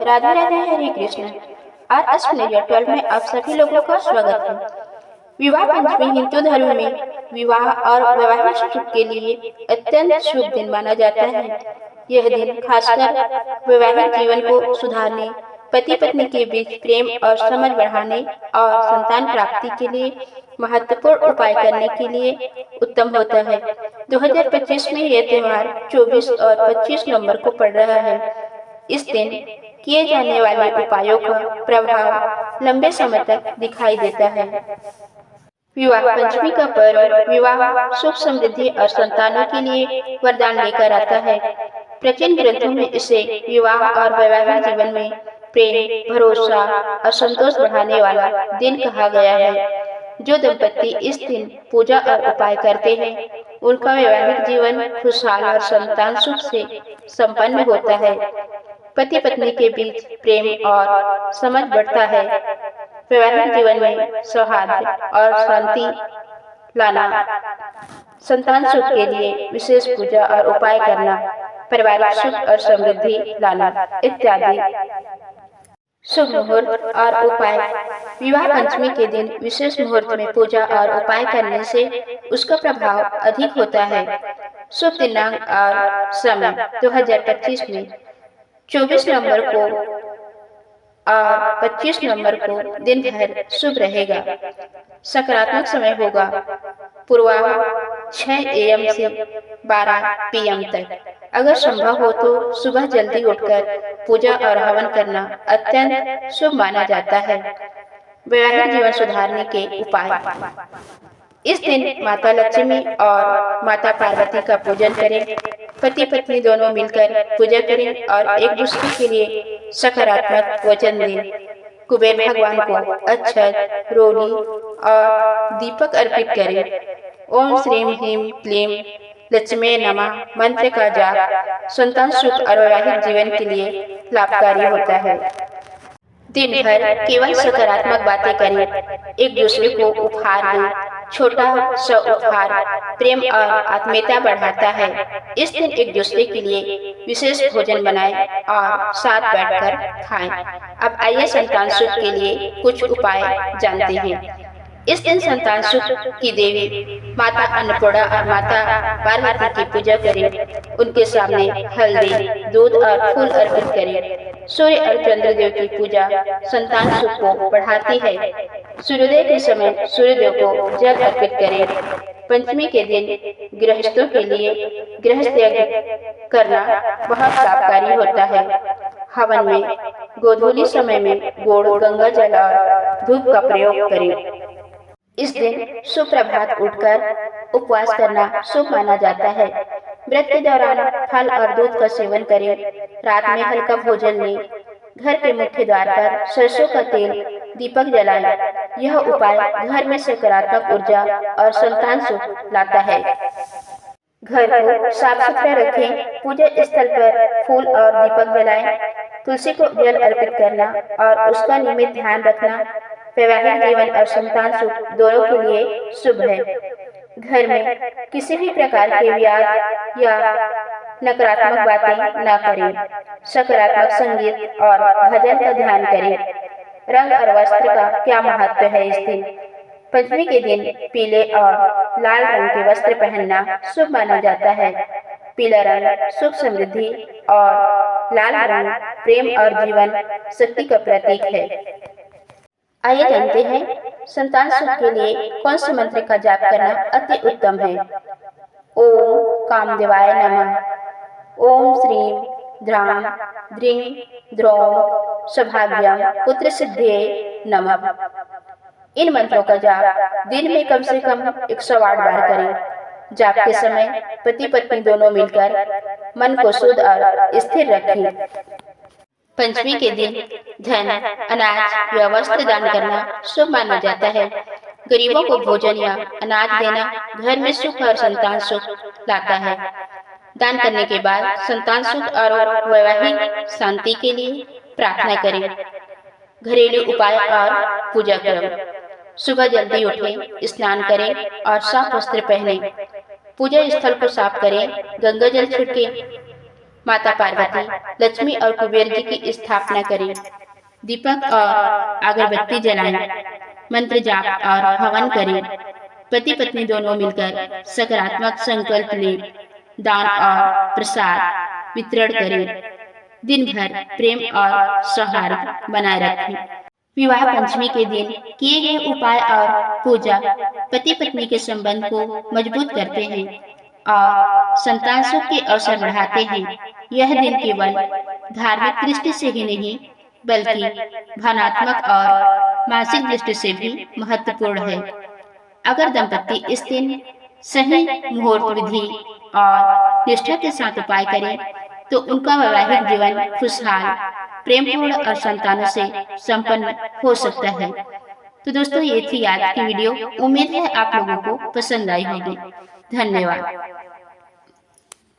राधे राधे, हरे कृष्ण। आज अश्विन 12 में आप सभी लोगों का स्वागत है। विवाह पंचमी हिंदू धर्म में विवाह और वैवाहिक सुख के लिए अत्यंत शुभ दिन माना जाता है। यह दिन खासकर वैवाहिक जीवन को सुधारने, पति पत्नी के बीच प्रेम और समझ बढ़ाने और संतान प्राप्ति के लिए महत्वपूर्ण उपाय करने के लिए उत्तम होता है। 2025 में यह त्योहार 24 और 25 नवंबर को पड़ रहा है। इस दिन किए जाने वाले उपायों का प्रभाव लंबे समय तक दिखाई देता है। विवाह पंचमी का पर्व विवाह, सुख समृद्धि और संतानों के लिए वरदान लेकर आता है। प्राचीन ग्रंथों में इसे विवाह और वैवाहिक जीवन में प्रेम, भरोसा और संतोष बढ़ाने वाला दिन कहा गया है। जो दंपति इस दिन पूजा और उपाय करते हैं, उनका वैवाहिक जीवन खुशहाल और संतान सुख से संपन्न होता है। पति पत्नी के बीच प्रेम और समझ बढ़ता है। वैवाहिक जीवन में सौहार्द और शांति लाना, संतान सुख के लिए विशेष पूजा और उपाय करना, पारिवारिक सुख और समृद्धि लाना इत्यादि। शुभ मुहूर्त और उपाय। विवाह पंचमी के दिन विशेष मुहूर्त में पूजा और उपाय करने से उसका प्रभाव अधिक होता है। शुभ दिनांक और समय 2025 में 24 नवंबर को और 25 नवंबर को दिन भर शुभ रहेगा। सकारात्मक समय होगा पूर्वाह 6 AM से 12 PM तक। अगर संभव हो तो सुबह जल्दी उठकर पूजा और हवन करना अत्यंत शुभ माना जाता है। वैवाहिक जीवन सुधारने के उपाय। इस दिन माता लक्ष्मी और माता पार्वती का पूजन करें। पति पत्नी दोनों मिलकर पूजा करें और एक दूसरे के लिए सकारात्मक वचन दें। कुबेर भगवान को अक्षत, रोली और दीपक अर्पित करें। ओम श्रीम ह्रीम क्लीम लक्ष्मी नमः मंत्र का जाप संतान सुख और वैवाहिक जीवन के लिए लाभकारी होता है। दिन भर केवल सकारात्मक बातें करें। एक दूसरे को उपहार दें। छोटा सा उपहार प्रेम और आत्मीयता बढ़ाता है। इस दिन एक दूसरे के लिए विशेष भोजन बनाएं और साथ बैठकर खाएं। अब आइए संतान सुख के लिए कुछ उपाय जानते हैं। इस दिन संतान सुख की देवी माता अन्नपूर्णा और माता पार्वती की पूजा करें। उनके सामने हल्दी, दूध और फूल अर्पित करें। सूर्य और चंद्रदेव की पूजा संतान सुख को बढ़ाती है। सूर्योदय के समय सूर्यदेव को जल अर्पित करें। पंचमी के दिन गृहस्थों के लिए गृहस्थ यज्ञ करना बहुत लाभकारी होता है। हवन में गोधूली समय में गुड़, गंगा जल और धूप का प्रयोग करें। इस दिन सुप्रभात उठकर उपवास करना शुभ माना जाता है। व्रत के दौरान फल और दूध का सेवन करें। रात में हल्का भोजन लें। घर के मुख्य द्वार पर सरसों का तेल दीपक जलाएं। यह उपाय घर में सकारात्मक ऊर्जा और संतान सुख लाता है। घर को साफ सुथरा रखें। पूजा स्थल पर फूल और दीपक जलाएं। तुलसी को जल अर्पित करना और उसका नियमित ध्यान रखना वैवाहिक जीवन और संतान सुख दोनों के लिए शुभ है। घर में किसी भी प्रकार के व्याध या नकारात्मक बातें न करें। सकारात्मक संगीत और भजन का ध्यान करें। रंग और वस्त्र का क्या महत्व है इस दिन। पंचमी के दिन पीले और लाल रंग के वस्त्र पहनना शुभ माना जाता है। पीला रंग सुख समृद्धि और लाल रंग प्रेम और जीवन शक्ति का प्रतीक है। आइए जानते हैं संतान सुख के लिए कौन से मंत्र का जाप करना अति उत्तम है। ओम कामदेवाय नमः। ओम श्रीम द्राम द्रीं द्रौं सौभाग्यम पुत्र सिद्धये नमः। इन मंत्रों का जाप दिन में कम से कम 108 बार करें। जाप के समय पति पत्नी दोनों मिलकर मन को शुद्ध और स्थिर रखें। पंचमी के दिन धन, अनाज या वस्त्र दान करना शुभ माना जाता है। गरीबों को भोजन या अनाज देना घर में सुख और संतान सुख लाता है। दान करने के बाद संतान सुख और वैवाहिक शांति के लिए प्रार्थना करें। घरेलू उपाय और पूजा क्रम। सुबह जल्दी उठें, स्नान करें और साफ वस्त्र पहनें। पूजा स्थल को साफ करें, गंगा जल छिड़कें। माता पार्वती, लक्ष्मी और कुबेर जी की स्थापना करें। दीपक और अगरबत्ती जलाएं, मंत्र जाप और हवन करें। पति पत्नी दोनों मिलकर सकारात्मक संकल्प लें। दान और प्रसाद वितरण करें। दिन भर प्रेम और सौहार्द बनाए रखें। विवाह पंचमी के दिन किए गए उपाय और पूजा पति पत्नी के संबंध को मजबूत करते हैं और संतान सुख के अवसर बढ़ाते हैं। यह दिन केवल धार्मिक दृष्टि से ही नहीं बल्कि भावनात्मक और मानसिक दृष्टि से भी महत्वपूर्ण है। अगर दंपति इस दिन सही मुहूर्त विधि और निष्ठा के साथ उपाय करें तो उनका वैवाहिक जीवन खुशहाल, प्रेमपूर्ण और संतानों से संपन्न हो सकता है। तो दोस्तों, ये थी आज की वीडियो। उम्मीद है आप लोगों को पसंद आई होगी। धन्यवाद।